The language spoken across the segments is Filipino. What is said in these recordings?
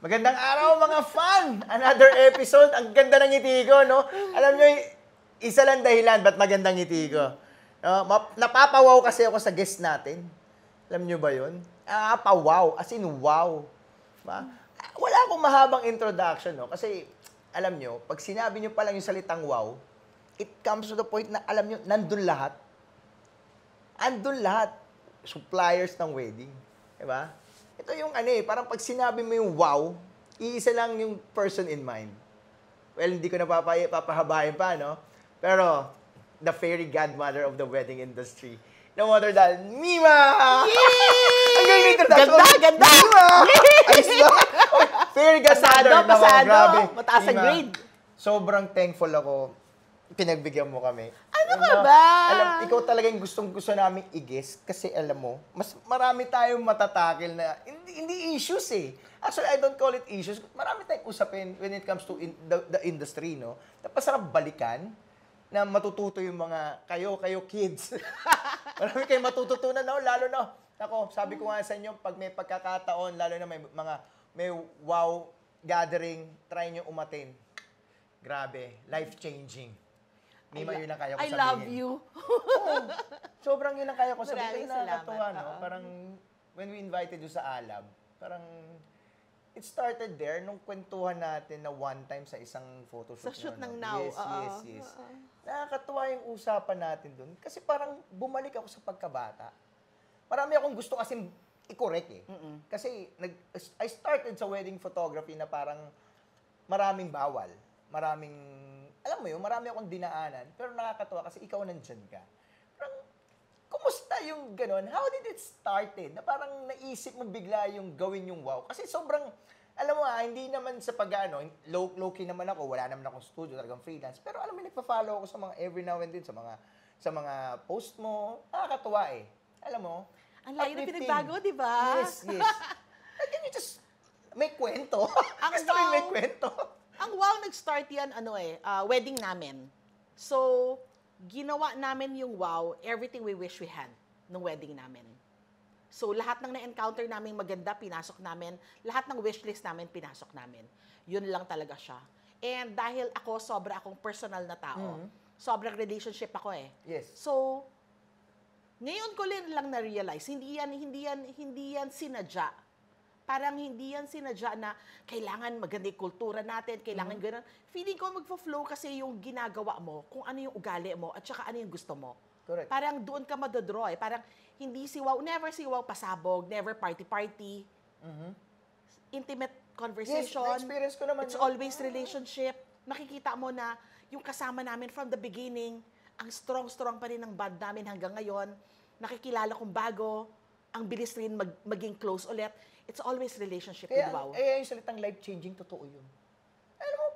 Magandang araw mga fan! Another episode. Ang ganda ng ngiti ko, no? Alam nyo, isa lang dahilan ba't magandang ngiti ko. No? Napapawaw kasi ako sa guest natin. Alam nyo ba yun? Napapawaw. As in, wow. Diba? Wala akong mahabang introduction, no? Kasi, alam nyo, pag sinabi nyo pa lang yung salitang wow, it comes to the point na, alam nyo, nandun lahat. Andun lahat. Suppliers ng wedding. Diba? Ito yung parang pag sinabi mo yung wow, iisa lang yung person in mind. Well, hindi ko na papahabahin pa, no? Pero, the fairy godmother of the wedding industry. No other than Mima! Yay! Ang galing nito. Ganda! Mima! Ayos ba? Fairy godmother. Pasado. Grabe. Mataas ang Mima, grade. sobrang thankful ako. Pinagbigyan mo kami. Ano ka ba? Alam, ikaw talaga yung gustong-gusto naming i-guess kasi alam mo, mas marami tayong matatakil na hindi issues eh. Actually, I don't call it issues. Marami tayong usapin when it comes to the industry, no? Tapos sarap balikan na matututo yung mga kayo kids. Marami kayong matututunan, no? Lalo na, ako, sabi ko nga sa inyo, pag may pagkakataon, lalo na may wow gathering, try nyo umatin. Grabe, life-changing. Mima, yun ang kaya ko I sabihin. love you. Oo, sobrang yun ang kaya ko sabihin. Maraming salamat. Nakakatuwa, no? Parang, when we invited you sa Alab, parang, it started there nung kwentuhan natin na one time sa isang photoshoot. Sa shoot no? ng Now. Yes. Nakakatuwa yung usapan natin dun. Kasi parang bumalik ako sa pagkabata. Marami akong gusto kasing i-correct eh. Kasi I started sa wedding photography na parang maraming bawal. Alam mo yun, marami akong dinaanan, pero nakakatawa kasi ikaw nandyan ka. Parang, kumusta yung gano'n? How did it started? Na parang naisip mo bigla yung gawin yung wow. Kasi sobrang, alam mo hindi naman sa low-key naman ako, wala naman akong studio, talagang freelance. Pero alam mo, nagpa-follow ako sa mga every now and then, sa mga post mo. Nakakatawa eh. Alam mo? Ang layo na pinagbago, di ba? Yes. Can you just may kwento? Ang Gusto ko yung may wow. kwento. Ang wow, nag-start yan, wedding namin. So, ginawa namin yung wow, everything we wish we had nung wedding namin. So, lahat ng na-encounter namin maganda, pinasok namin. Lahat ng wishlist namin, pinasok namin. Yun lang talaga siya. And dahil sobra akong personal na tao, sobrang relationship ako eh. Yes. So, ngayon ko lang na-realize, hindi yan sinadya. Parang hindi yan sinadya na kailangan maganda yung kultura natin, kailangan gano'n. Feeling ko magfo-flow kasi yung ginagawa mo, kung ano yung ugali mo, at saka ano yung gusto mo. Correct. Parang doon ka madodraw eh. Parang hindi never si wow pasabog, never party-party. Intimate conversation. Yes, na-experience ko naman It's yun. always relationship. Nakikita mo na yung kasama namin from the beginning, ang strong pa rin ng band namin hanggang ngayon. Nakikilala kong bago, ang bilis rin maging close ulit. It's always relationship with wow. Yung salitang life-changing, totoo yun. Alam mo,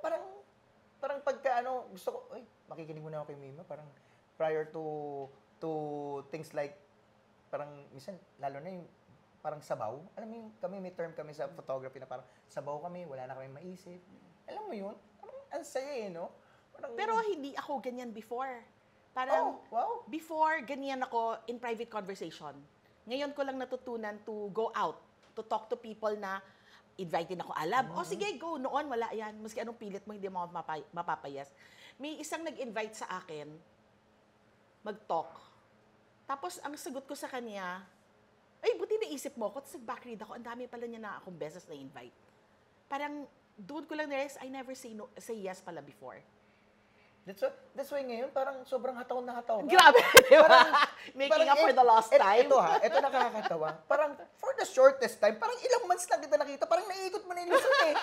parang pagka gusto ko, makikinig muna ako kay Mima, parang prior to things like, parang, minsan, lalo na yung, parang sabaw. Alam mo yung, may term kami sa photography na parang, sabaw kami, wala na kami maisip. Alam mo yun? Parang, ang saya no? Parang, Pero hindi ako ganyan before. Parang, wow. before, ganyan ako in private conversation. Ngayon ko lang natutunan to go out, to talk to people na invited ako Alab. O sige, go. Noon, wala yan. Maski anong pilit mo, hindi mo mapapayas. May isang nag-invite sa akin, mag-talk. Tapos, ang sagot ko sa kanya, ay, buti naisip mo ako. Tapos nag-backread ako. Ang dami pala niya na akong beses na invite. Parang, doon ko lang na-realize, I never say yes pala before. That's why ngayon, parang sobrang hataw na hataw. Grabe, di ba? Making up for the lost time. Ito nakakatawa. Parang for the shortest time, parang ilang months lang kita nakita, parang naiikot mo na yung Luzon eh.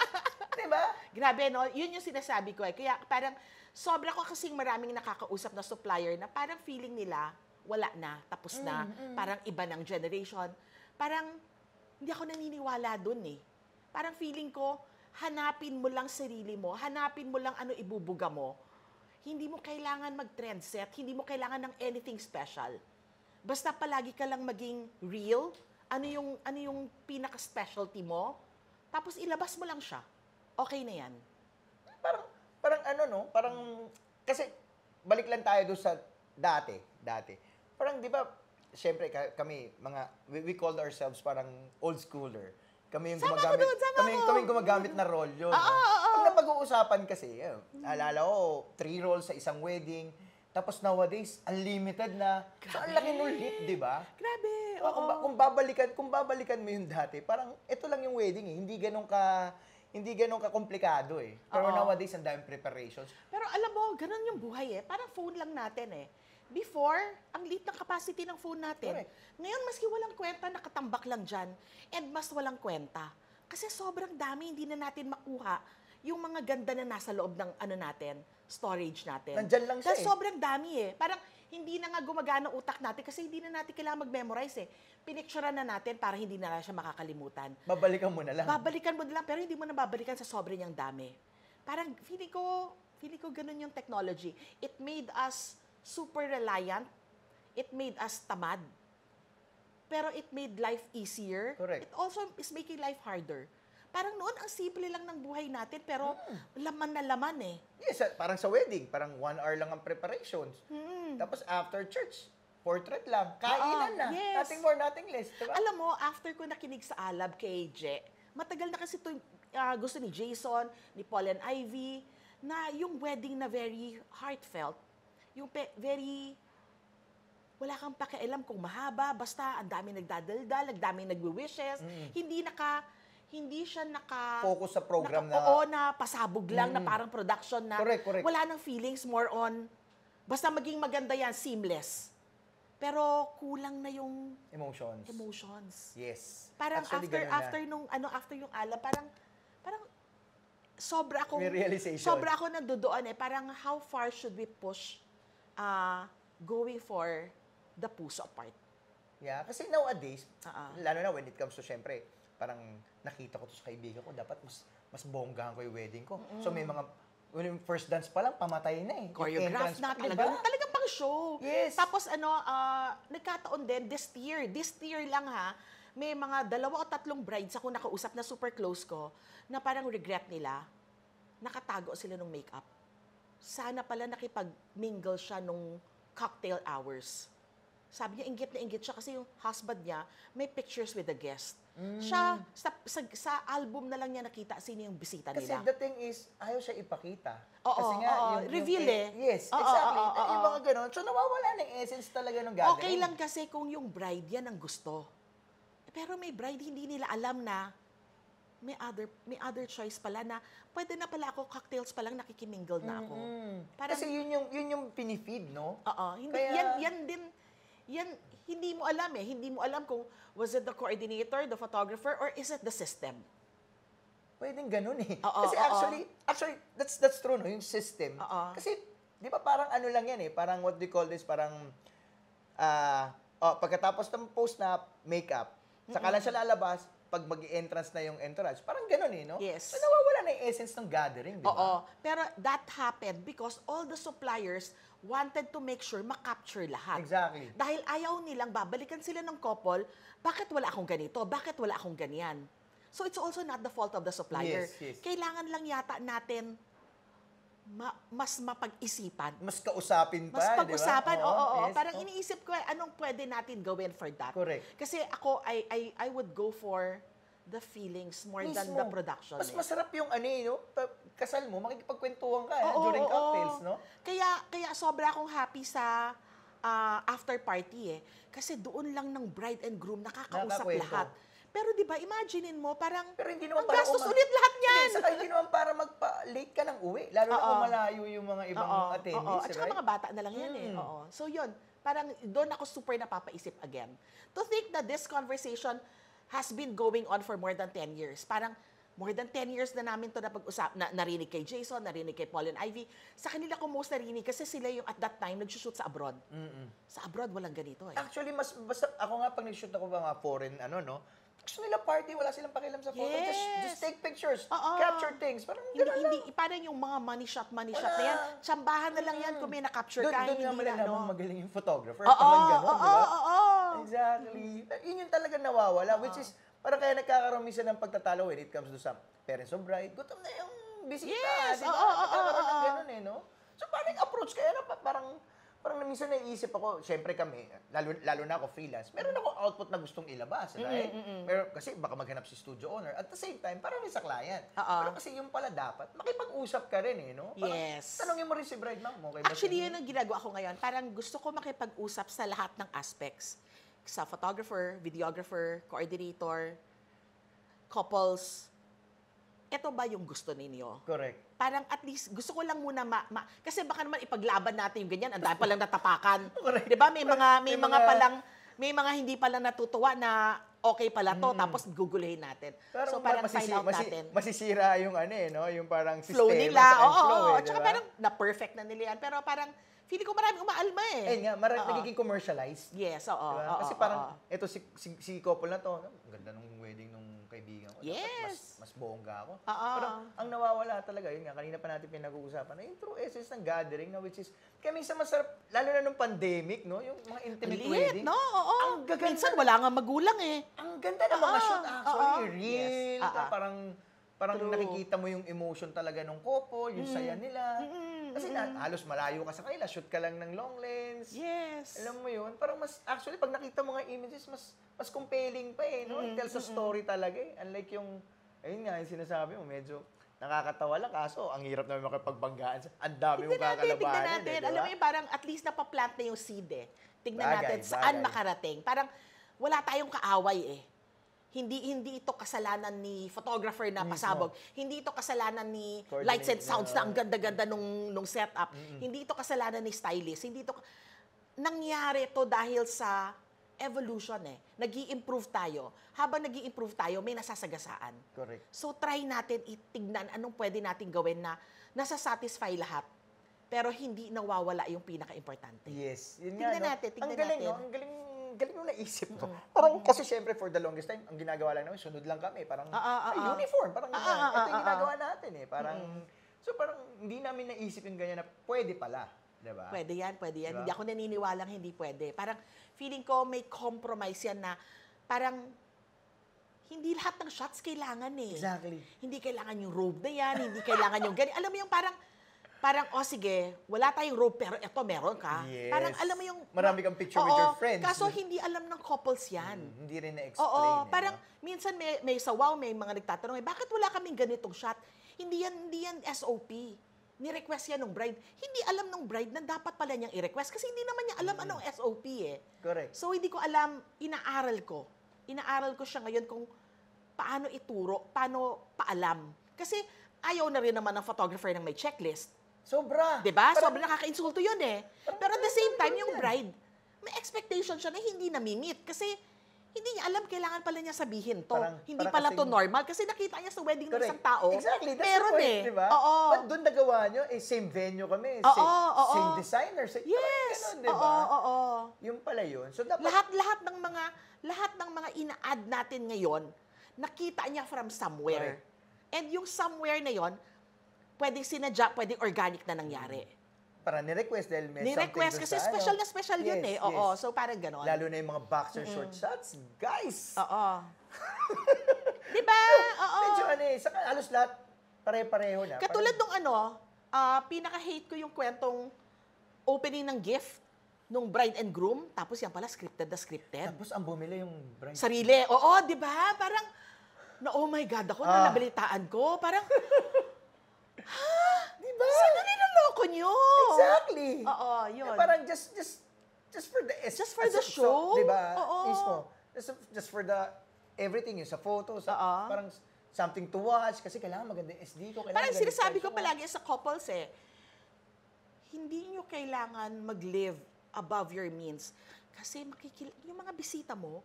Di ba? Grabe, no? Yun yung sinasabi ko eh. Kaya parang sobra ko kasing maraming nakakausap na supplier na parang feeling nila, wala na, tapos na. Parang iba ng generation. Parang hindi ako naniniwala dun eh. Parang feeling ko, hanapin mo lang sarili mo, hanapin mo lang ano ibubuga mo. Hindi mo kailangan mag-trend set, hindi mo kailangan ng anything special. Basta palagi ka lang maging real, ano yung pinaka-specialty mo, tapos ilabas mo lang siya. Okay na yan. Parang, kasi, balik lang tayo doon sa dati. Parang, di ba, siyempre, kami, we called ourselves parang old schooler. kami yung Sama gumagamit, ko doon, sama kami, ko. kami yung gumagamit na roll yun. Oo, oo. Pag napag-uusapan kasi, alala ko, 3 rolls sa isang wedding, tapos nowadays, unlimited na. So, ang laki nung leap, di ba? Grabe, Oh, oo. kung babalikan mo yung dati, parang ito lang yung wedding eh. Hindi ganun ka komplikado eh. Pero Oo. nowadays, ang daming preparations. Pero alam mo, ganun yung buhay eh. Parang phone lang natin eh. Before, ang liit ng capacity ng phone natin. Correct. Ngayon, maski walang kwenta, nakatambak lang dyan. And mas walang kwenta. Kasi sobrang dami, hindi na natin makuha yung mga ganda na nasa loob ng ano natin, storage natin. Nandyan lang siya Dahil eh. sobrang dami eh. Parang hindi na nga gumagana utak natin kasi hindi na natin kailangan mag-memorize eh. Pinicturean na natin para hindi na siya makakalimutan. Babalikan mo na lang. Babalikan mo na lang, pero hindi mo na babalikan sa sobrang niyang dami. Parang feeling ko ganun yung technology. It made us super reliant. It made us tamad. Pero it made life easier. Correct. It also is making life harder. Parang noon, ang simple lang ng buhay natin, pero laman na laman eh. Yes, parang sa wedding, parang 1 hour lang ang preparations. Tapos after church, portrait lang, kainan na. yes. Nothing more, nothing less. Diba? Alam mo, after ko nakinig sa Alab kay Je, matagal na kasi ito gusto ni Jason, ni Paul and Ivy, na yung wedding na very heartfelt, yung very, wala kang pakialam kung mahaba, basta ang dami nagdadaldal, ang dami nagwi-wishes, hindi siya Focus sa program na. Oo, na pasabog lang, na parang production na Correct, correct. wala nang feelings, more on, basta maging maganda yan, seamless. Pero kulang na yung emotions. Yes. Parang Actually, ganun na. after yung ala, parang sobra akong May realization. Sobra ako nandoon eh. Parang how far should we push going for the puso part? Yeah, kasi nowadays, Oo. lalo na when it comes to, syempre, parang nakita ko to sa kaibigan ko, dapat mas bonggahan ko yung wedding ko. So may mga, yung first dance pa lang, pamatay na eh. Yung Choreograph entrance na, pa, talagang pang show. Yes. Tapos nagkataon din, this year lang ha, may mga 2 o 3 brides ako nakausap na super close ko, na parang regret nila, nakatago sila ng makeup. Sana pala nakipag-mingle siya nung cocktail hours. Sabi niya, inggit na inggit siya kasi yung husband niya may pictures with the guest. Siya, sa album na lang niya nakita sino yung bisita Kasi nila. the thing is, ayaw siya ipakita. Oo, Kasi nga, oo. Reveal eh. Yes, Oo, exactly. oo, oo. Yung mga ganun. So nawawala na yung essence talaga ng gathering. Okay lang kasi kung yung bride yan ang gusto. Pero may bride, hindi nila alam na may other choice pala na pwede na pala ako, cocktails pa lang nakikimingle na ako. Parang, Kasi yun yung pinifeed, no? oo, hindi, Kaya- yan, hindi mo alam eh. Hindi mo alam kung was it the coordinator, the photographer, or is it the system? Pwedeng ganun eh. Oo, Kasi oo. actually, that's true, no? Yung system. Oo. Kasi, di ba parang ano lang yan eh, parang what do you call this, parang, pagkatapos ng post na makeup, saka lang siya lalabas, pag mag-entrance na yung entourage, parang ganun eh, no? Yes. So, nawawala na yung essence ng gathering, di ba? Oo. Pero that happened because all the suppliers wanted to make sure makapture lahat. Exactly. Dahil ayaw nilang babalikan sila ng couple, bakit wala akong ganito? Bakit wala akong ganyan? So it's also not the fault of the supplier. Yes, yes. Kailangan lang yata natin mas mapag-isipan. Mas kausapin pa, Mas di ba? pag-usapan, oo. yes, Parang iniisip ko, anong pwede natin gawin for that? Correct. Kasi ako, I would go for the feelings more than the production. Mas eh. masarap yung ano eh, no? Kasal mo, makikipagkwentuhan ka Oo, during oo, cocktails, oo. no? Kaya sobra akong happy sa after party eh. Kasi doon lang ng bride and groom nakakausap Nakakakwento. lahat. Pero di ba, imaginein mo, parang Pero hindi naman ang gastos ulit lahat niyan. Hindi, saka hindi naman para magpa-late ka ng uwi. Lalo na kung malayo yung mga ibang attendees, At saka right? mga bata na lang yan eh. Oo. So yun, parang doon ako super napapaisip again. To think that this conversation has been going on for more than 10 years. Parang more than 10 years na namin to napag-usap, narinig kay Jason, narinig kay Paul and Ivy. Sa kanila ko most narinig kasi sila yung at that time nagsushoot sa abroad. Sa abroad walang ganito eh. Actually, basta ako nga pag nag-shoot ako mga foreign, gusto nila party, wala silang pakialam sa photo. Yes. Just take pictures, Oo. capture things. Parang Hindi, gano'n lang. parang yung mga money shot na Wala. yan. Tsambahan na lang yan kung may na-capture ka. Doon hindi nga na, malalaman magaling yung photographer. Oo, Parang gano'n, oo, di ba? oo. Exactly. Yun yung talaga nawawala, which is, parang kaya nagkakaroon minsan ng pagtatalo when it comes to sa parents of bride. Gutom na yung bisita, Yes, di ba? oo, oo, Nagkakaroon ng oo. ganun eh, no? So parang approach kaya na parang parang minsan naiisip ako, syempre kami, lalo na ako freelance, meron ako output na gustong ilabas, right? Pero kasi baka maghanap si studio owner. At the same time, parang rin sa client. Oo. Pero kasi yung pala dapat, makipag-usap ka rin no? Parang, Yes. tanongin mo rin si bride, ma'am, okay ba Actually, sa yun ang ginagawa ko ngayon. Parang gusto ko makipag-usap sa lahat ng aspects. Sa photographer, videographer, coordinator, couples. Ito ba yung gusto ninyo? Correct. Parang at least gusto ko lang muna kasi baka naman ipaglaban natin yung ganyan, ang dami palang natapakan. Correct. 'Di ba? May mga May mga palang may mga hindi pala natutuwa na okay pala to tapos guguluhin natin. Pero So parang find out natin. masisira yung no? Yung parang Flow sistema nila. sa Oo, flow, oo. di Tsaka ba? parang na-perfect na nila yan. Pero parang feeling ko maraming umaalma eh. Ayun nga, Oo. nagiging commercialized. Yes, oo. Diba? oo, Kasi oo, parang, oo. eto si couple na to, ang ganda nung wedding nung kaibigan ko. Dapat Yes. mas bongga ako. Oo. Pero ang nawawala talaga, yun nga, kanina pa natin pinag-uusapan, na yung true essence ng gathering, na which is, kaya minsan masarap, lalo na nung pandemic, no? Yung mga intimate Liit, wedding. no? Oo. Ang gaganda. Minsan wala nga magulang eh. Ang ganda ng mga Oo, shoot, actually, oo. real. Yes. Parang True. nakikita mo yung emotion talaga ng couple, yung saya nila. Kasi halos malayo ka sa kanila, shoot ka lang ng long lens. Yes. Alam mo yun, parang actually, pag nakita mo nga images, mas compelling pa no? It tells a story talaga Unlike yung, ayun nga, yung sinasabi mo, medyo nakakatawa lang, kaso ang hirap naman makipagbanggaan. Ang dami mong kakalabanin. Tignan natin. Diba? Alam mo yung parang at least napaplant na yung seed eh. Tignan Bagay, natin saan bagay. makarating. Parang wala tayong kaaway eh. Hindi ito kasalanan ni photographer na Mismo. pasabog. Hindi ito kasalanan ni Coordinate lights and sounds na na- ang ganda-ganda nung setup. Hindi ito kasalanan ni stylist. Hindi ito nangyari to dahil sa evolution eh. Nag-i-improve tayo. Habang nag-i-improve tayo, may nasasagasaan. Correct. So try natin itignan anong pwede natin gawin na nasa-satisfy lahat. Pero hindi nawawala yung pinaka-importante. Yes. Yun Tignan nga, natin, tignan ang galing, natin. no? Ang galing nung naisip ko. Parang, kasi syempre, for the longest time, ang ginagawa lang namin, sunod lang kami. Parang, uniform. Parang, ito yung ginagawa natin Parang, so parang, hindi namin naisip yung ganyan na pwede pala. Diba? Pwede yan. Diba? Hindi ako naniniwalang hindi pwede. Parang feeling ko may compromise yan na parang hindi lahat ng shots kailangan eh. Exactly. Hindi kailangan yung robe na yan, hindi kailangan yung ganyan. Alam mo yung parang, sige, wala tayong robe pero eto meron ka. Yes. Parang alam mo yung... Marami kang picture with your friends. Kaso hindi alam ng couples yan. Hindi rin na-explain. Oo, parang minsan may sawaw, may mga nagtatanong, bakit wala kaming ganitong shot? Hindi yan SOP. Ni-request yan ng bride. Hindi alam ng bride na dapat pala niyang i-request kasi hindi naman niya alam anong SOP eh. Correct. So hindi ko alam, inaaral ko siya ngayon kung paano ituro, paano paalam. Kasi ayaw na rin naman ng photographer ng may checklist. Sobra. Diba? Parang- Sobrang nakaka-insulto yun eh. Pero at the same time, yung bride, may expectation siya na hindi na-meet. Kasi hindi niya alam, kailangan pala niya sabihin to. Hindi parang pala to kasing- normal. Kasi nakita niya sa wedding ng Correct. isang tao. Exactly. That's Meron the point, eh. diba? Oo. But doon nagawa nyo, same venue kami. Oo, same, oo. same designer. Yes. Ganun, diba? Oo. Yung pala yun. So, dapat, Lahat ng mga ina-add natin ngayon, nakita niya from somewhere. Correct. And yung somewhere na yon, pwedeng sinadya, pwedeng organic na nangyari. para ni-request dahil may Ni-request something kasi doon sa special ano. na special yun eh. Yes, Oo, yes. so parang ganon. Lalo na yung mga boxer short shots, guys. Oo. Diba? Oo. Medyo saka halos lahat pare-pareho na. Katulad nung pinaka-hate ko yung kwentong opening ng gift nung bride and groom, tapos yan pala scripted na scripted. Tapos ang bumili yung bride. Sarili. Oo, di ba? Parang, oh my God, ako na nabalitaan ko. Parang, Diba? saan na niloloko nyo? Exactly. Oo, yun. Parang just for the Just for the show? Diba? Oo. Mismo. Just for the everything, yung sa photos, Oo. parang something to watch kasi kailangan maganda yung SD ko, kailangan Parang maganda sinasabi yung ko slideshow. palagi sa couples hindi nyo kailangan mag-live above your means. Kasi yung mga bisita mo,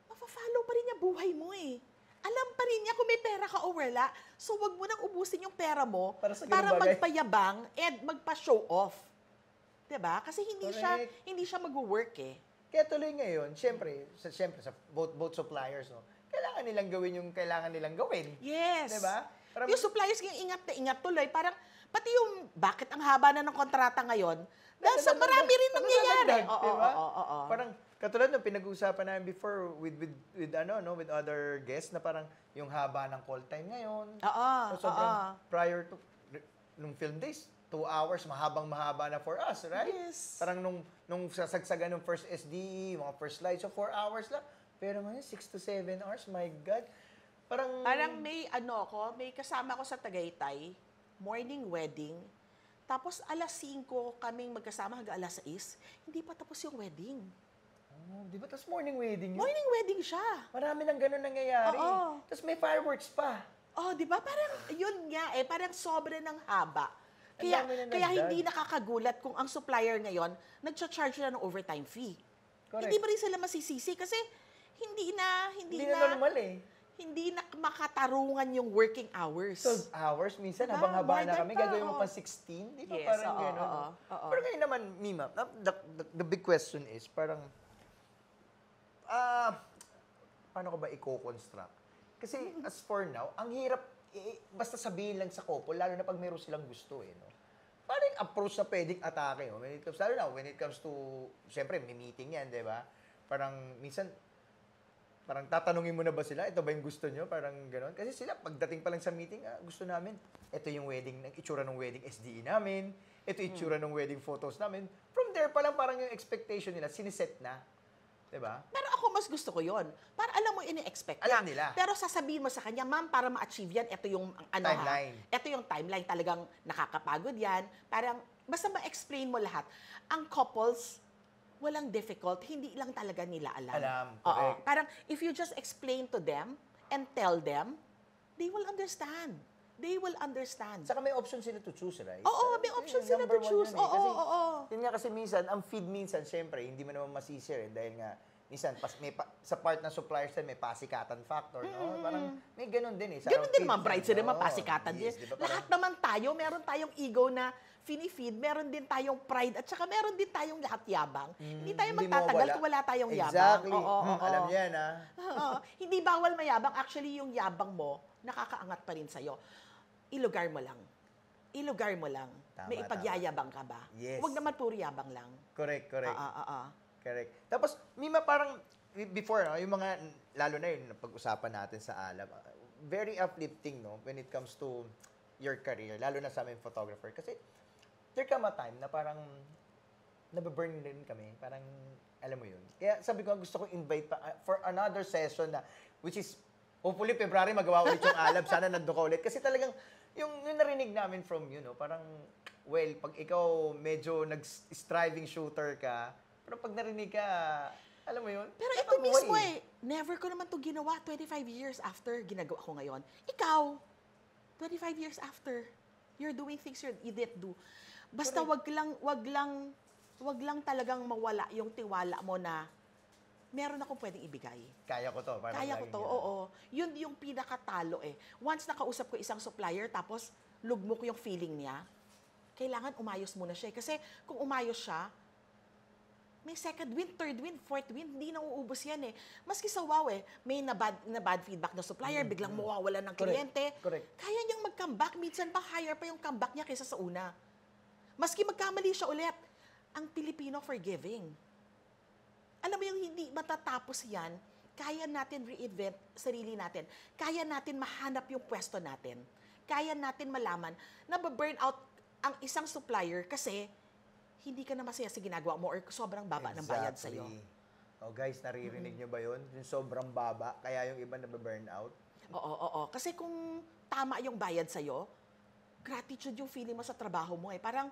mafa-follow pa rin niya buhay mo eh. Alam pa rin niya kung may pera ka o wala. So, wag mo nang ubusin yung pera mo Para sa ganung bagay. magpayabang and magpa-show off. 'Di ba? Kasi Correct. hindi siya mag-work eh. Kaya tuloy ngayon, syempre sa both suppliers, no, kailangan nilang gawin yung kailangan nilang gawin. Yes. Diba? Parang- Yung suppliers yung ingat na ingat tuloy. Parang, pati yung bakit ang haba na ng kontrata ngayon, dahil sa marami rin nangyayari. Nadagdag, Oo, diba? oo. Parang katulad nung pinag-uusapan namin before with other guests na parang yung haba ng call time ngayon. Oo, So, sobrang prior to nung film days, 2 hours, mahabang-mahaba na for us, right? Yes. Parang nung sasagsagan ng first SDE, mga first slide, so 4 hours lang. Pero ngayon, 6 to 7 hours, my God. Parang May kasama ko sa Tagaytay, morning wedding, tapos alas 5 kaming magkasama hanggang alas 6, hindi pa tapos yung wedding. oh, di ba? Tapos morning wedding yun. Morning wedding siya. Marami nang ganun nangyayari. Oo. Tapos may fireworks pa. Oh, di ba? Parang, yun nga parang sobre ng haba. Ang Kaya, dami na kaya nagdag. hindi nakakagulat kung ang supplier ngayon, nagcha-charge na ng overtime fee. Correct. Hindi ba rin sila masisisi? Kasi hindi na normal eh. hindi na makatarungan yung working hours. 12 hours, minsan Diba? habang-haba More na than kami, pa, gagawin mo oo. pa 16, di ba? Yes, Parang oo, gano'n. oo. Pero ngayon naman, Mima, the big question is, parang, paano ko ba i-co-construct? Kasi as for now, ang hirap, basta sabihin lang sa couple, lalo na pag meron silang gusto no? Parang yung approach na pwedeng atake, no? When it comes to, siyempre, may meeting yan, di ba? Parang, minsan, parang tatanungin mo na ba sila, ito ba yung gusto nyo? Parang gano'n. Kasi sila, pagdating pa lang sa meeting, gusto namin, ito yung wedding, itsura ng wedding SDE namin, ito itsura ng wedding photos namin. From there pa lang, parang yung expectation nila, siniset na. Diba? Pero ako mas gusto ko yon. Para alam mo, ini-expect Alam niya. nila. Pero sasabihin mo sa kanya, ma'am, para ma-achieve yan, ito yung Timeline. Ito yung timeline. Talagang nakakapagod yan. Parang, basta ma-explain mo lahat. Ang couples, walang difficult. Hindi lang talaga nila alam. Alam, Oo. correct. Parang, if you just explain to them and tell them, they will understand. They will understand. Saka may option sila to choose, right? Oo, may option sila to choose. Oo. Yun nga kasi minsan, ang feed minsan, syempre, hindi mo naman masisir dahil nga, minsan, sa part ng suppliers din, may pasikatan factor, no? Parang, may ganun din Sa Ganun din feed naman, brides din naman, Oo, pasikatan din. yes, di ba? Lahat naman tayo, meron tayong ego na fini-feed, meron din tayong pride, at saka meron din tayong lahat yabang. Hindi tayo hindi magtatagal mawawala. kung wala tayong yabang. Exactly. Oo. Alam niya yan, Oo. Hindi bawal mayabang. Actually, yung yabang mo, nakakaangat pa rin sa'yo. Ilugar mo lang. Ilugar mo lang. Tama, May ipagyayabang ka ba? Yes. Huwag naman puro yabang lang. Correct. Oo. Correct. Tapos, Mima, parang, before, no, yung mga, lalo na yun, pag-usapan natin sa Alab, very uplifting, no, when it comes to your career, lalo na sa aming photographer. Kasi, there come a time na parang, nababurn din kami. Parang, alam mo yun. Kaya sabi ko, gusto ko invite pa for another session na, which is, hopefully, February, magawa ulit yung Alab. Sana nandun ka ulit. Kasi talagang, yung narinig namin from you, no, parang, well, pag ikaw medyo nag-striving shooter ka, pero pag narinig ka, alam mo yun? Pero ito mismo never ko naman to ginawa 25 years after ginagawa ko ngayon. Ikaw, 25 years after, you're doing things you didn't do. Basta wag lang talagang mawala yung tiwala mo na meron akong pwedeng ibigay. Kaya ko to. Parang Kaya ko laging to, ganun. oo. Yun yung pinakatalo Once nakausap ko isang supplier, tapos lugmok yung feeling niya, kailangan umayos muna siya. Kasi kung umayos siya, may second wind, third wind, fourth wind, hindi na uubos yan Maski sa WOW may na bad feedback na supplier, biglang mawawala ng kliyente. Correct. Kaya niyang mag-comeback, minsan pa higher pa yung comeback niya kaysa sa una. Maski magkamali siya ulit, ang Pilipino forgiving. Alam mo yung hindi matatapos yan, kaya natin reinvent sarili natin. Kaya natin mahanap yung pwesto natin. Kaya natin malaman na ba-burn out ang isang supplier kasi hindi ka na masaya sa ginagawa mo or sobrang baba ng bayad sa'yo. Oh, guys, naririnig nyo ba yun? Yung sobrang baba, kaya yung iba na-burn out? Oo. Kasi kung tama yung bayad sa'yo, gratitude yung feeling mo sa trabaho mo Parang,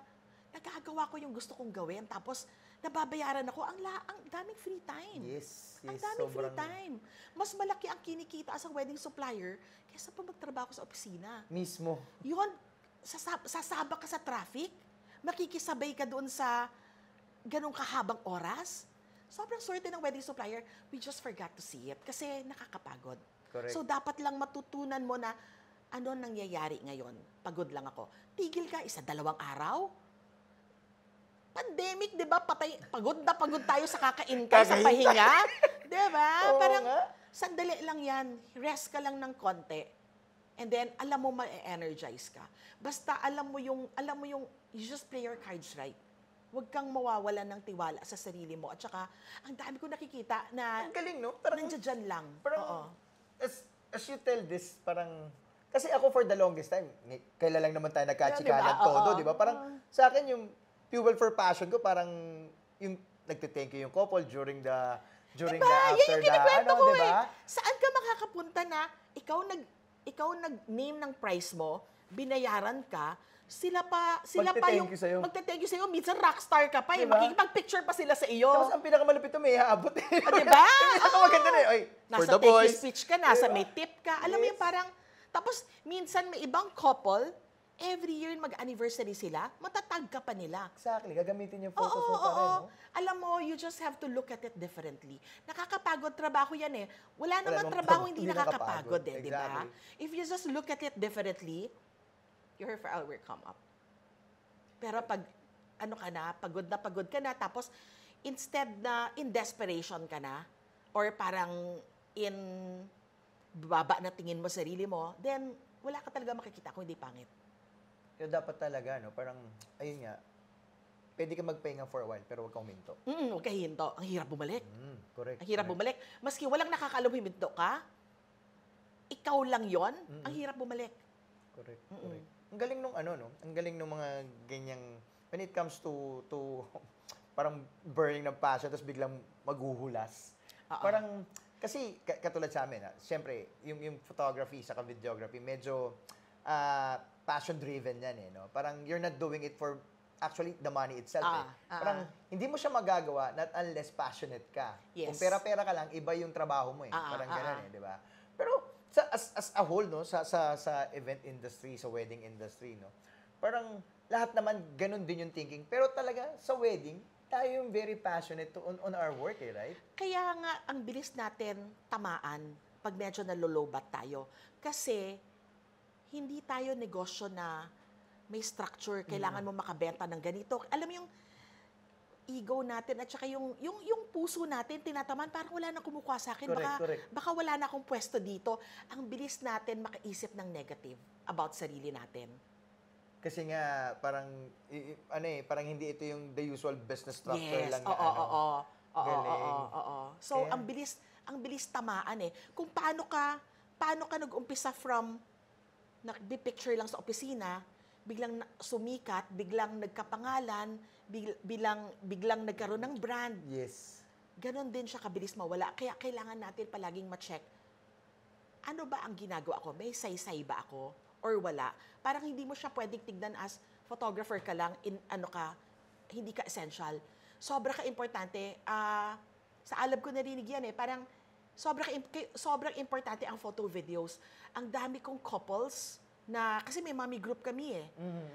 nagagawa ko yung gusto kong gawin, tapos nababayaran ako, ang daming free time. Yes, Ang daming free time. Mas malaki ang kinikita sa wedding supplier kaysa pa magtrabaho sa opisina. Mismo. Yun, sasabak ka sa traffic, makikisabay ka doon sa ganong kahabang oras. Sobrang swerte ng wedding supplier, we just forgot to see it kasi nakakapagod. Correct. So, dapat lang matutunan mo na ano nangyayari ngayon. Pagod lang ako. Tigil ka, 1-2 araw. Pandemic, di ba? Pagod na pagod tayo sa kakaintay, sa pahinga. Di ba? Oo Parang, nga. sandali lang yan. Rest ka lang ng konti. And then, alam mo, ma-energize ka. Basta, alam mo yung, you just play your cards right. Huwag kang mawawalan ng tiwala sa sarili mo. At saka, ang dami ko nakikita na Ang galing, no? Parang, nandiyan lang. parang Oo. as you tell this, parang, Kasi ako for the longest time, kailan lang naman tayo nagkachikalan Diba? todo, Oo. di ba? Parang sa akin yung fuel for passion ko, parang yung nagte-thank you yung couple during the Diba? Yan after yung the, kinikwento ko di ba? Saan ka makakapunta na ikaw nag-name ng price mo, binayaran ka, sila pa Magte-thank yung you sa'yo. magte-thank you sa'yo. Minsan rockstar ka pa eh. Diba? Makikipag-picture pa sila sa iyo. Tapos ang pinakamalupit to, may haabot eh. Diba? Yung pinakamaganda na eh. Oy, for Nasa the thank you boys. speech ka, nasa Diba? may tip ka. Alam mo Yes. yung parang, tapos minsan may ibang couple, every year mag-anniversary sila, matatag ka pa nila. Exactly, gagamitin yung Oo, photos mo oo, pa rin, oo. no? Alam mo, you just have to look at it differently. Nakakapagod trabaho yan eh. Wala naman namang trabaho trabaho hindi hindi nakakapagod nakakapagod. eh, di ba? Exactly. If you just look at it differently, your forever will come up. Pero pag pagod ka na, tapos instead na in desperation ka na, or parang in baba na tingin mo sarili mo, then wala ka talaga makikita kung hindi pangit. Kaya dapat talaga, no? Parang, ayun nga, pwede ka magpahinga for a while, pero huwag kang huminto. Huwag ka hinto. Ang hirap bumalik. Correct. Ang hirap correct. bumalik. Maski walang nakakaalam huminto ka, ikaw lang yon, ang hirap bumalik. Correct. Correct. Ang galing nung no? Ang galing nung mga ganyang, when it comes to parang burning ng passion, tapos biglang maghuhulas. Parang, kasi katulad sa amin, siyempre, yung photography sa videography, medyo passion-driven yan eh, no? Parang you're not doing it for actually the money itself eh. Parang hindi mo siya magagawa not unless passionate ka. Yes. Kung pera-pera ka lang, iba yung trabaho mo eh. Parang ganun eh, di ba? Pero as a whole, no, sa event industry, sa wedding industry, no, parang lahat naman ganun din yung thinking. Pero talaga, sa wedding, tayo yung very passionate on our work eh, right? Kaya nga, ang bilis natin tamaan pag medyo nalolobat tayo. Kasi, hindi tayo negosyo na may structure, kailangan mo makabenta ng ganito. Alam mo yung ego natin at saka yung puso natin tinataman, parang wala nang kumukuha sa akin. Correct. Baka wala na akong pwesto dito. Ang bilis natin makaisip ng negative about sarili natin. Kasi nga, parang, parang hindi ito yung the usual business structure Yes, lang na oo. Galing. So, Kaya- ang bilis tamaan eh. Kung paano ka nag-umpisa from nag-picture lang sa opisina, biglang sumikat, biglang nagkapangalan, biglang nagkaroon ng brand. Yes. Ganon din siya kabilis mawala. Kaya kailangan natin palaging ma-check, ano ba ang ginagawa ko? May saysay ba ako? Or wala? Parang hindi mo siya pwedeng tignan as photographer ka lang, hindi ka essential. Sobra ka importante. Sa alab ko narinig yan eh. Parang sobrang importante ang photo videos. Ang dami kong couples na, kasi may mommy group kami eh.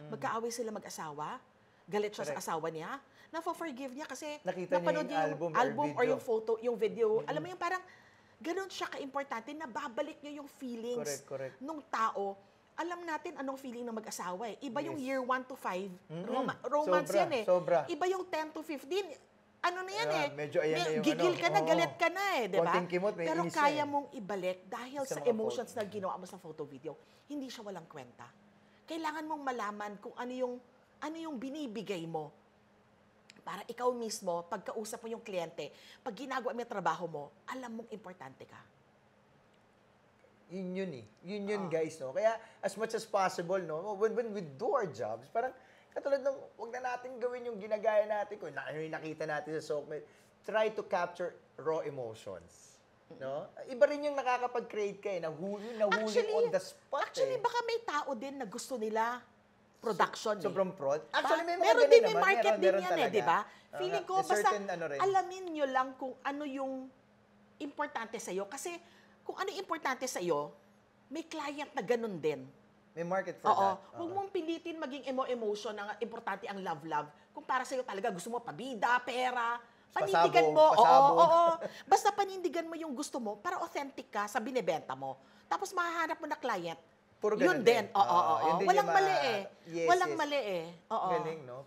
Magkaaway sila mag-asawa. Galit siya sa Correct. asawa niya. Nafa-forgive niya kasi Nakita niya napanood yung album or or video. yung photo, yung video. Alam mo yung parang, ganun siya ka-importante na babalik niyo yung feelings Correct. nung tao. Alam natin anong feeling ng mag-asawa eh. Iba yung Yes. year 1 to 5. Romance Sobra, yan eh. sobra. Iba yung 10 to 15. Ano na yan eh. Medyo ayan na yung gigil ka na, oo. galit ka na eh, di ba? Konting kimot, may Pero inis na kaya eh. mong ibalik dahil Sa sa mga emotions photo. na ginawa mo sa photo video. Hindi siya walang kwenta. Kailangan mong malaman kung ano yung binibigay mo. Para ikaw mismo, pagkausap mo yung kliyente, pag ginagawa mo yung trabaho mo, alam mong importante ka. Yun eh. Yun guys, no? Kaya as much as possible, no? When we do our jobs, parang katulad ng, wag na natin gawin yung ginagaya natin, kung ano yung nakita natin sa Sockmate, try to capture raw emotions. No? Iba rin yung nakakapag-create ka eh, nahuli on the spot Actually, eh. baka may tao din na gusto nila production eh. Sobrang prod. Actually, may mga meron ganun din, may naman. market din Meron yan eh, talaga. di ba? Feeling ko, May basta certain rin. alamin nyo lang kung ano yung importante sa'yo. Kasi kung ano yung importante sa'yo, may client na ganun din. May market for Oo. that. Huwag mong pilitin maging emotion na importante ang love. Kung para sa'yo talaga gusto mo pabida, pera, panindigan mo. Pasabog. Oo. Basta panindigan mo yung gusto mo para authentic ka sa binebenta mo. Tapos mahahanap mo na client. Puro Yun ganun din. din. Oo. Yun din Walang yung mali eh. Yes, Walang yes. mali eh. Oo. Galing, no?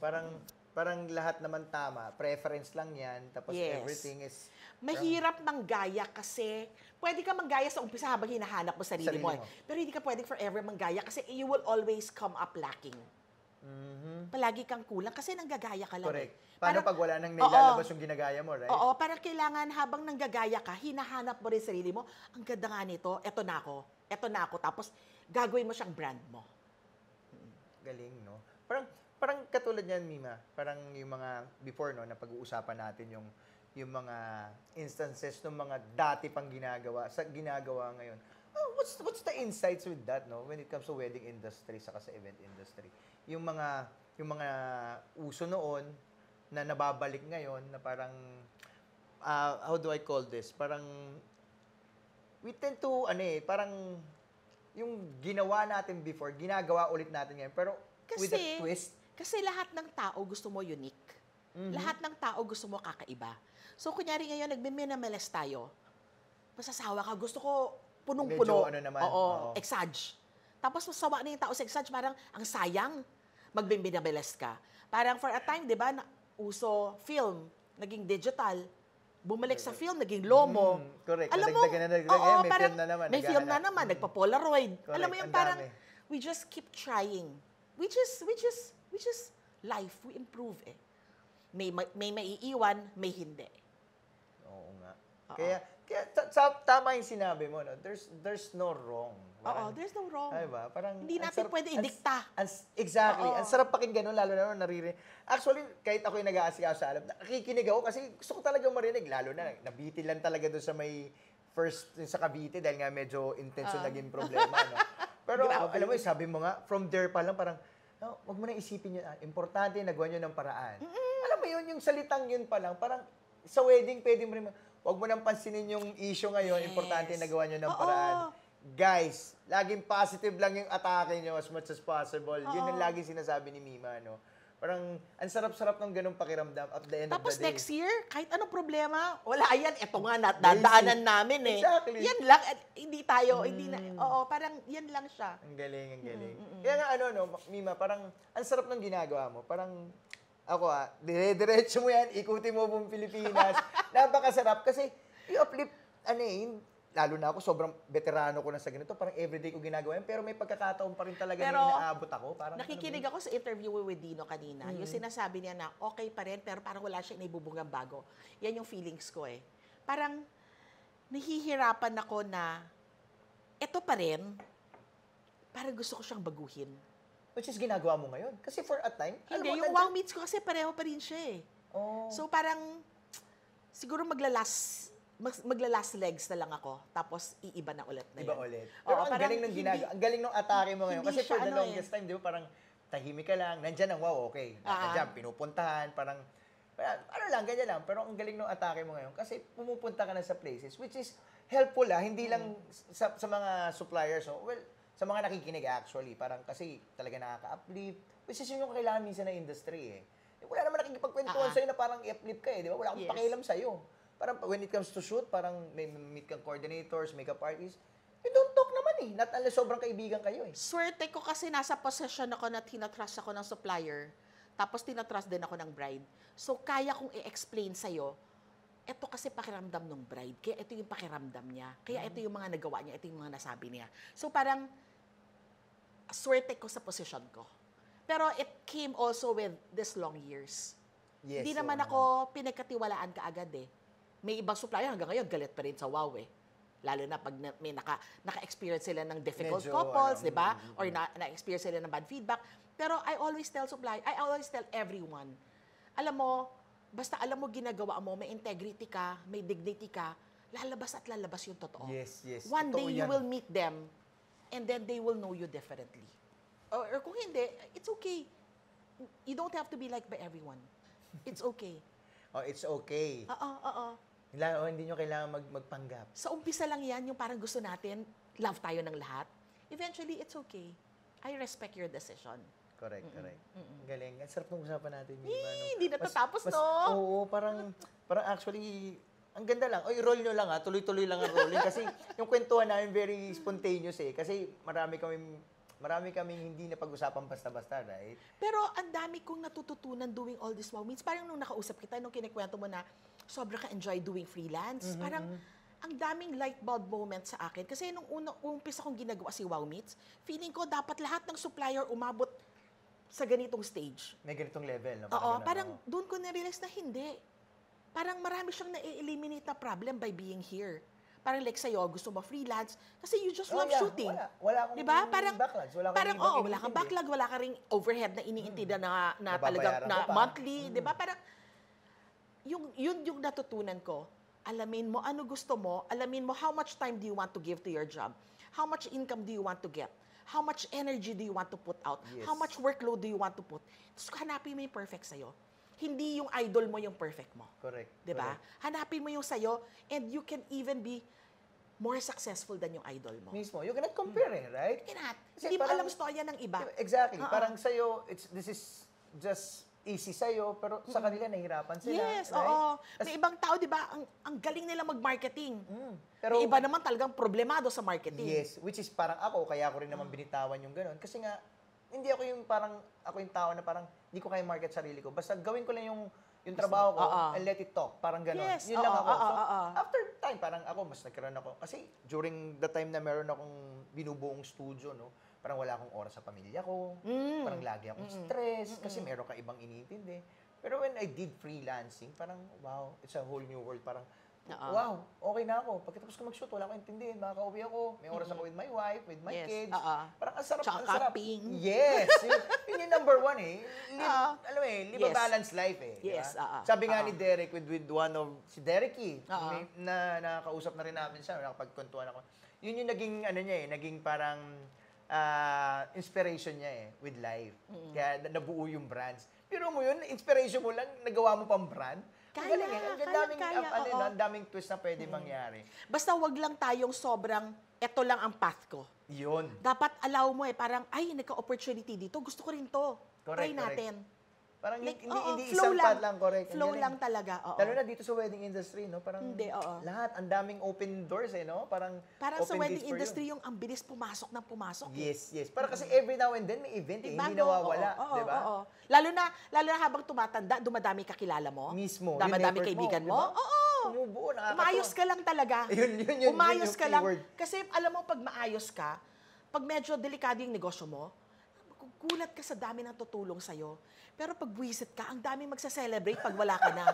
Parang lahat naman tama. Preference lang yan. Tapos Yes. everything is... Mahirap manggaya kasi pwede ka manggaya sa umpisa habang hinahanap mo sarili mo. Sarili Eh. mo. Pero hindi ka pwedeng forever manggaya kasi you will always come up lacking. Palagi kang kulang kasi nanggagaya ka lang. Correct. Eh. Paano Parang- pag wala nang nailalabas yung ginagaya mo, right? Oo, parang kailangan habang nanggagaya ka, hinahanap mo rin sarili mo, ang ganda nga nito, eto na ako. eto na ako. Tapos, gagawin mo siyang brand mo. Galing, no? Parang katulad niyan, Mima. Parang yung mga before, no, na pag-uusapan natin yung mga instances ng mga dati pang ginagawa ngayon. Oh, what's the insights with that, no? When it comes to wedding industry saka sa event industry. Yung mga uso noon na nababalik ngayon na parang how do I call this? Parang we tend to parang yung ginawa natin before, ginagawa ulit natin ngayon. Pero with a twist. Kasi lahat ng tao gusto mo unique. Lahat ng tao gusto mo kakaiba. So, kunyari ngayon, nagme-minimalist tayo. Masasawa ka, gusto ko punong-puno. Medyo naman. Oo. Exage. Tapos, masawa na yung tao sa exage, parang ang sayang, magme-minimalist ka. Parang for a time, di ba, uso film, naging digital, bumalik sa film, naging lomo. Correct. Alam mo, may parang, film na naman. May film na naman, nagpa-Polaroid. Correct, Alam mo yung ang parang, dami. we just keep trying. Which is life. We improve eh. May maiiwan, may hindi. Oo nga. Oo. Kaya tama yung sinabi mo, no? There's no wrong. Oo, there's no wrong. Ay ba? Parang Hindi ang natin sarap- pwede idikta. Exactly. Oo. Ang sarap pakinggan nun, lalo na nung naririnig. Actually, kahit ako yung nag-aasikaso sa alam, nakikinig ako kasi gusto ko talaga marinig. Lalo na, nabitin lang talaga doon sa may first, yung sa Cavite, dahil nga medyo intense yung naging problema, no? Pero Grabe. alam mo, sabi mo nga, from there pa lang, parang, no, wag mo na isipin yun. Importante, nagawa nyo ng paraan. Alam mo yun, yung salitang yun pa lang, parang sa wedding, pwede mo rin, wag mo nang pansinin yung issue ngayon, Yes. importante, nagawa nyo ng Oo. paraan. Guys, laging positive lang yung atake nyo as much as possible. Yun ang laging sinasabi ni Mima, no? Parang, ang sarap-sarap ng ganung pakiramdam at the end Tapos of the day. next year, kahit anong problema, wala yan, eto nga, dadaanan namin eh. Exactly. Yan lang, hindi tayo, hindi na, oo, parang yan lang siya. Ang galing, ang galing. Kaya nga Mima, parang ang sarap ng ginagawa mo. Parang ako dire-diretso mo yan, ikutin mo buong Pilipinas. Napakasarap kasi i-uplift, lalo na ako, sobrang veterano ko na sa ganito. Parang everyday ko ginagawa yan, pero may pagkakataon pa rin talaga Pero, na inaabot ako. Parang, Nakikinig ako sa interview with Dino kanina. Yung sinasabi niya na okay pa rin, pero parang wala siya inibubungang bago. Yan yung feelings ko eh. Parang nahihirapan ako na ito pa rin, parang gusto ko siyang baguhin. which is ginagawa mo ngayon. Kasi for a time, Hindi, alam mo, yung Wow Meets ko kasi pareho pa rin siya eh. Oh. So parang, siguro maglalas legs na lang ako, tapos iiba na ulit na Iba yun. ulit. Oo, Pero ang parang galing ng ginagawa, ang galing ng atake mo ngayon. hindi Kasi for siya the longest time, di ba, parang tahimik ka lang, nandyan ang wow, okay. Nandyan, pinupuntahan, parang, ganyan lang. Pero ang galing ng atake mo ngayon kasi pumupunta ka na sa places, which is helpful hindi lang sa mga suppliers. So, well, sa mga nakikinig actually, parang kasi talaga nakaka-uplift, which is yun yung kailangan minsan ng industry eh. Wala naman nakikipagkwentuhan sa'yo na parang i-uplift ka eh, di ba? Wala akong pakialam sa'yo. Parang when it comes to shoot, parang may meet kang coordinators, makeup artists, you don't talk naman eh. Not unless sobrang kaibigan kayo eh. Swerte ko kasi nasa possession ako na tinatrust ako ng supplier, tapos tinatrust din ako ng bride. So, kaya kong i-explain sa'yo, ito kasi pakiramdam ng bride, kaya ito yung pakiramdam niya, kaya ito yung mga nagawa niya, ito yung mga nasabi niya. So, parang, swerte ko sa position ko. Pero it came also with this long years. Yes. Hindi naman ako pinagkatiwalaan kaagad eh. May ibang supplier hanggang ngayon galit pa rin sa Wow eh. Lalo na pag may naka-experience sila ng difficult Medyo, couples, di ba? Or na-experience sila ng bad feedback. Pero I always tell everyone, alam mo, basta alam mo ginagawa mo, may integrity ka, may dignity ka, lalabas at lalabas yung totoo. Yes. One Totoo day you yan. will meet them and then they will know you differently. Or kung hindi, it's okay. You don't have to be liked by everyone. It's okay. Oh, it's okay. Oo. Hindi nyo kailangan magpanggap. Sa umpisa lang yan, yung parang gusto natin, love tayo ng lahat. Eventually, it's okay. I respect your decision. Correct. Galing. Ang sarap ng usapan natin. Hindi natatapos, no? Oo, parang actually, ang ganda lang. Oy, roll nyo lang tuloy-tuloy lang ang rolling. Kasi yung kwentuhan namin very spontaneous eh. Kasi marami kaming hindi na pag-usapan basta-basta, right? Pero ang dami kong natututunan doing all these moments. Parang nung nakausap kita, nung kinikwento mo na sobra ka enjoy doing freelance. Parang ang daming light bulb moments sa akin. Kasi nung umpisa kong ginagawa si Wow Meets, feeling ko dapat lahat ng supplier umabot sa ganitong stage. May ganitong level. No? Oo, parang ganun, doon ko na-realize na hindi. Parang marami siyang na-eliminate na problem by being here. Parang like sa'yo, gusto mo freelance, kasi you just love yeah, shooting. Wala akong Diba? Parang, backlogs. Wala akong parang ibang wala kang iniintindi. backlog, wala ka ring overhead na iniintindi na talagang Nababayaran na ko pa. monthly, di ba? Parang, yung natutunan ko, alamin mo ano gusto mo, alamin mo how much time do you want to give to your job, how much income do you want to get, how much energy do you want to put out, Yes. how much workload do you want to put. Tapos hanapin mo yung perfect sa'yo. Hindi yung idol mo yung perfect mo. Correct. Di ba? correct. Hanapin mo yung sa'yo and you can even be more successful than yung idol mo. Mismo. You cannot compare right? Cannot. Kasi Hindi mo parang- alam storya ng iba. Exactly. Oo. Parang sa'yo, this is just easy sa'yo, pero sa kanila nahihirapan sila. Yes, right? oo. Tas- May ibang tao, di ba, ang galing nila mag-marketing. pero, May iba naman talagang problemado sa marketing. yes, which is parang ako, kaya ko rin naman binitawan yung ganun. Kasi nga, hindi ako yung parang, ako yung tao na parang, hindi ko kaya market sarili ko. Basta gawin ko lang yung trabaho ko Oo. and let it talk. Parang ganun. Yes, Yun lang oo, ako. oo, So, oo. after time, parang ako, mas nagkaroon ako. Kasi during the time na meron akong binubuong studio, no, parang wala akong oras sa pamilya ko. Parang lagi akong stress kasi meron ka ibang iniintindi. Pero when I did freelancing, parang wow, it's a whole new world. Parang wow, okay na ako. Pagkatapos ko mag-shoot, wala akong intindihin. Makaka-uwi ako. May oras ako with my wife, with my Yes, kids. oo. Parang ang sarap, Tsaka ang sarap. camping. Yes. Yun yung number one eh. Alam mo eh, live a Yes. balanced life eh. di Yes, ba? oo. Sabi nga Oo. ni Derek with one of, si Derek Oo. na nakakausap na rin namin siya, nakapagkwentuhan ako. Yun yung naging, ano niya eh, naging parang inspiration niya eh, with life. Kaya nabuo yung brands. Pero mo yun, inspiration mo lang, nagawa mo pang brand. Ang Kaya, galing eh. Ang kaya, daming, kaya, ano, oo. ang daming twist na pwede mangyari. Basta wag lang tayong sobrang, eto lang ang path ko. Yun. Dapat allow mo parang, ay, nagka-opportunity dito, gusto ko rin to. Correct, Try natin. Parang Like, hindi, oo, hindi flow isang lang. path lang, correct. Ang Flow galing. lang talaga, oo. Lalo na dito sa wedding industry, no? Parang Hindi, oo. lahat, ang daming open doors eh, no? Parang Parang sa open wedding dates for you. industry, yung ang bilis pumasok ng pumasok. eh. Yes, yes. Para kasi every now and then may event eh, hindi Bago, nawawala, oo, di ba? oo. Lalo na habang tumatanda, dumadami kakilala mo. Mismo. Dumadami Yung network kaibigan di mo. ba? Oo. Umubuo, nakakatawa. Umayos ka lang talaga. Yun Umayos yung ka lang. keyword. Kasi alam mo, pag maayos ka, pag medyo delikado yung negosyo mo, gugulat ka sa dami ng tutulong sa'yo. Pero pag buwisit ka, ang dami magsa-celebrate pag wala ka na.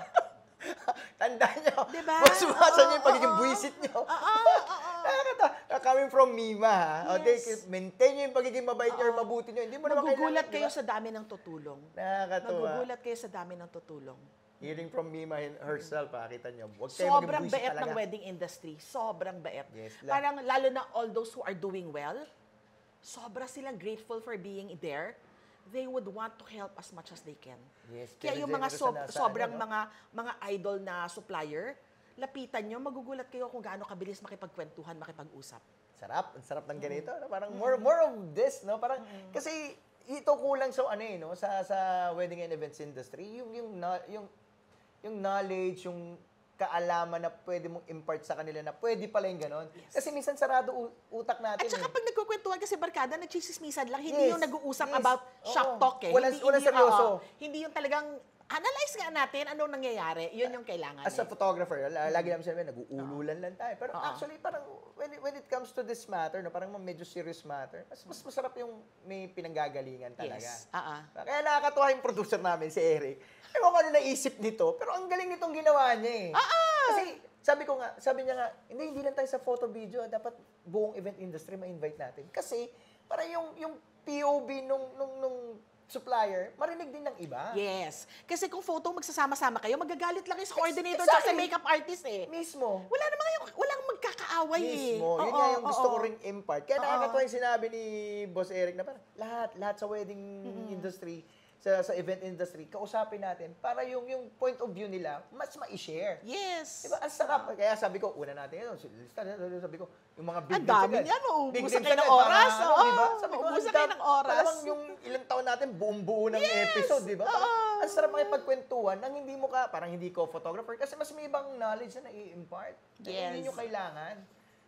Tandaan nyo. Diba? Masuwasan nyo yung pagiging Oo. buwisit nyo. Oo. Nakakatawa. Coming from Mima, ha? Okay, Yes. maintain nyo yung pagiging mabait nyo or mabuti nyo. Hindi mo naman Magugulat kailangan, kayo di ba? sa dami ng tutulong. Nakakatawa. Magugulat kayo sa dami ng tutulong. Hearing from Mima herself, ha? Kita nyo. Huwag kayo Sobrang maging buwisit bait ng talaga. wedding industry. Sobrang bait. Yes, Parang lalo na all those who are doing well, sobra silang grateful for being there. They would want to help as much as they can. Yes, Kaya pero yung mga generous na nasa sobrang ano, no? mga idol na supplier, lapitan nyo, magugulat kayo kung gaano kabilis makipagkwentuhan, makipag-usap. Sarap, ang sarap ng ganito. No? Parang more of this, no? Parang kasi ito kulang sa ano eh, no? Sa wedding and events industry, yung knowledge, yung kaalaman na pwede mong impart sa kanila na pwede pala yung ganon. Yes. Kasi minsan sarado utak natin. At saka eh. pag nagkukwentuhan kasi barkada, nagchismismisan lang, hindi Yes, yung nag-uusap yes. about Oo. shop talk eh. Walang Hindi seryoso. hindi yung talagang analyze nga natin anong nangyayari. Yun yung kailangan. As a photographer, lagi namin sinabi, nag-uululan lang tayo. Pero Oo. actually, parang when it comes to this matter, no, parang medyo serious matter, mas masarap yung may pinanggagalingan talaga. Yes. Kaya nakakatuwa yung producer namin, si Eric. Ewan ko ano naisip nito, pero ang galing nitong ginawa niya eh. Kasi sabi niya nga, hindi lang tayo sa photo video, dapat buong event industry ma-invite natin. Kasi para yung POV nung supplier, marinig din ng iba. Yes. Kasi kung photo magsasama-sama kayo, magagalit lang yung sa coordinator at Exactly. sa makeup artist eh. Mismo. Walang magkakaaway eh. Mismo. Yun Oo, nga yung gusto oo. ko ring impart. Kaya nakakatuwa yung sinabi ni Boss Eric na parang lahat sa wedding industry, sa event industry, kausapin natin para yung point of view nila mas ma-share. Yes. Diba? Ang sarap. Kaya sabi ko, una natin yun. Sabi ko, yung mga big Ang dami names niyan, oh. Big Ubusan names kayo ng agad, para oras, ano, oo. diba? Sabi ko, Ubusan ang kayo ng oras. Parang yung ilang taon natin, buong-buo ng episode, di ba? Parang ang sarap makipagkwentuhan nang hindi mo parang hindi ko photographer kasi mas may ibang knowledge na nai-impart. Na Yes. Hindi nyo kailangan.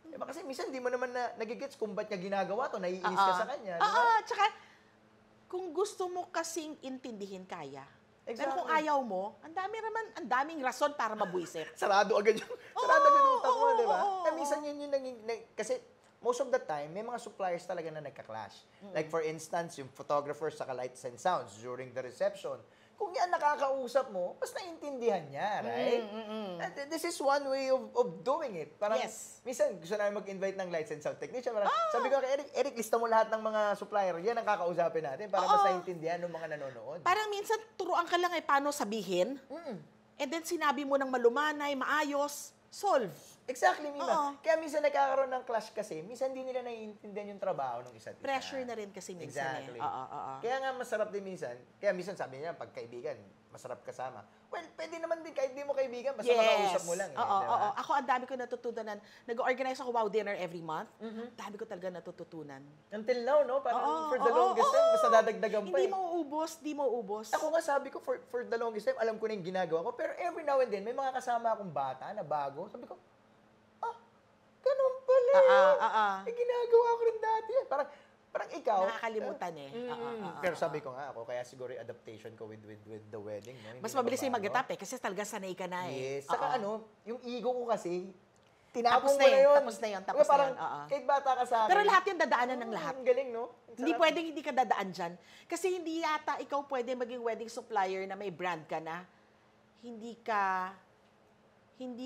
Diba? Kasi minsan hindi mo naman nagigets kung ba't niya ginagawa to, naiinis ka sa kanya. Diba? Tsaka, kung gusto mo kasing intindihin, kaya. Pero kung Exactly. ayaw mo, ang daming rason para mabwisit. Sarado agad yung utak mo, oo, di ba? oo, Eh, minsan yun yung kasi most of the time, may mga suppliers talaga na nagka-clash. Like for instance, yung photographers sa lights and sounds during the reception. kung yan nakakausap mo, mas naiintindihan niya, right? And this is one way of doing it. Parang, Yes. minsan gusto namin mag-invite ng lights and sound technician. Parang, sabi ko kay Eric, lista mo lahat ng mga supplier. Yan ang kakausapin natin para mas naiintindihan ng mga nanonood. Parang minsan, turuan ka lang paano sabihin. And then sinabi mo ng malumanay, maayos, solve. Exactly, Mima. Oo. Kaya minsan nagkakaroon ng clash kasi, minsan hindi nila naiintindihan yung trabaho ng isa't isa. Pressure na rin kasi minsan Exactly. Oo. Kaya nga masarap din minsan. Kaya minsan sabi niya, pag kaibigan, masarap kasama. Well, pwede naman din kahit di mo kaibigan, basta makausap mo lang. Oo. Diba? Ako, ang dami ko natutunan. Nag-organize ako Wow Dinner every month. Dami ko talaga natututunan. Until now, no? Parang Oo, for the longest time, basta dadagdagan pa Hindi eh. mo ubos. Ako nga sabi ko, for the longest time, alam ko na yung ginagawa ko. Pero every now and then, may mga kasama akong bata na bago. Sabi ko, ganun pala yun. Eh, ginagawa ko rin dati yan. Parang ikaw. Nakakalimutan eh. Pero sabi ko nga ako, kaya siguro yung adaptation ko with the wedding. No? Hindi Mas na mabilis yung mabago. mag-adapt eh, kasi talaga sanay ka na eh. Yes. Saka yung ego ko kasi, tinapon Tapos mo na na yun, yun. tapos na yun, Diba, tapos na parang, yun, oo. kahit bata ka sa akin. Pero lahat yung dadaanan ng lahat. Ang galing, no? Ang Hindi sarap. pwedeng hindi ka dadaan dyan. Kasi hindi yata ikaw pwede maging wedding supplier na may brand ka na hindi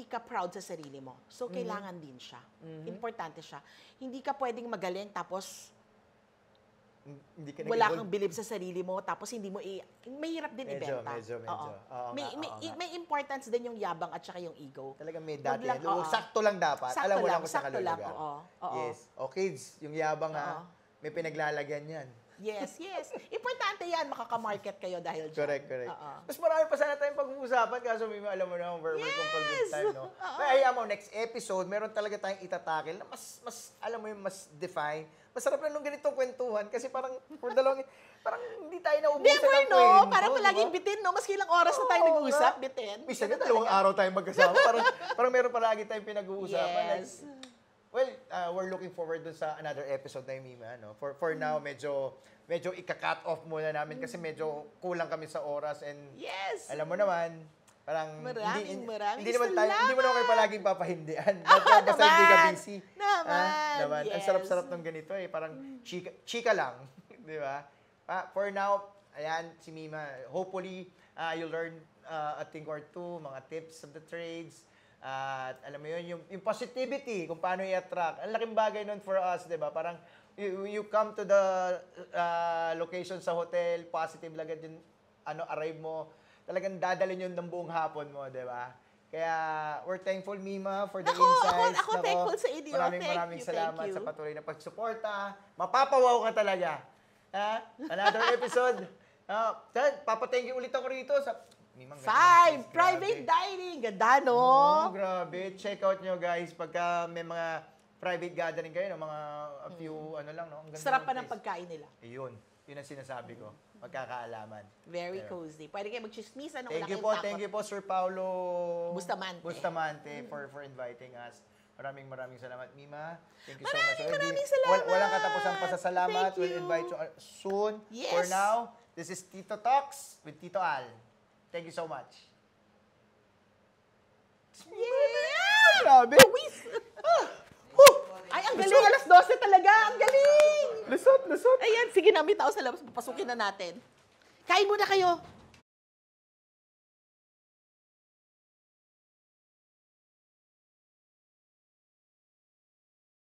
ka proud sa sarili mo. So, kailangan din siya. Importante siya. Hindi ka pwedeng magaling tapos Hindi ka wala nag-involve. kang believe sa sarili mo tapos hindi mo mahirap din Medyo, ibenta. medyo. Oo. Oo May, nga, may, oo nga. may importance din yung yabang at saka yung ego. Talagang may dati. Wag lang, Oo, oo. sakto lang dapat. Sakto Alam mo lang, lang kung saan ka sakto lang, lulugar. oo. Yes. O kids, yung yabang Oo. ha, may pinaglalagyan yan. Yes. Importante yan, makaka-market kayo dahil dyan. Correct. Oo. Mas marami pa sana tayong pag-uusapan kaso may alam mo na, we're completely time, no? Oo. Kaya mo, next episode, meron talaga tayong itatakil na mas alam mo yung mas define. Masarap na nung ganitong kwentuhan kasi parang for the long, parang hindi tayo naubusan Never, ng no? kwento. Parang di ba? palaging bitin, no? Maski ilang oras na tayo Oo nag-uusap, nga. bitin. Minsan nga, dalawang araw tayong magkasama. parang meron palagi tayong pinag-uusapan. Yes. Well, we're looking forward dun sa another episode na yung Mima, no? For now, medyo ika-cut off muna namin kasi medyo kulang kami sa oras and Yes. alam mo naman, parang Maraming hindi naman tayo, hindi mo naman kayo palaging papahindian. Basta naman. hindi ka busy. Naman, Ang yes. sarap-sarap ng ganito eh, parang chika lang, di ba? For now, ayan, si Mima, hopefully, you learn a thing or two, mga tips of the trades, at alam mo yun, yung positivity, kung paano i-attract. Ang laking bagay nun for us, di ba? Parang, you come to the location sa hotel, positive lang yung arrive mo, talagang dadalhin yun ng buong hapon mo, di ba? Kaya, we're thankful, Mima, for the insights. Ako thankful sa inyo. Maraming Thank salamat you. sa patuloy na pagsuporta. Mapapawaw ka talaga. Ha? Another episode. Papathank you ulit ako rito sa Mimang 5, grabe. private dining. Ganda, no? Oo, grabe. Check out nyo, guys, pagka may mga private gathering kayo, no? Mga a few, lang, no? Ang ganda Sarap ng pa ng place. pagkain nila. Yun ang sinasabi ko. Magkakaalaman. Very Yeah. cozy. Pwede kayo mag-chismisan. Thank you po, Sir Paulo Bustamante. for inviting us. Maraming salamat, Mima. Thank you so much. Maraming salamat. Walang katapusang pasasalamat. Thank We'll you. invite you soon. Yes. For now, this is Tito Talks with Tito Al. Thank you so much. Yeah! Grabe. Ay, ang galing. Alas 12 talaga. Ang galing. Lusot. Ayan, sige na, may tao sa labas. Papasukin na natin. Kain muna kayo.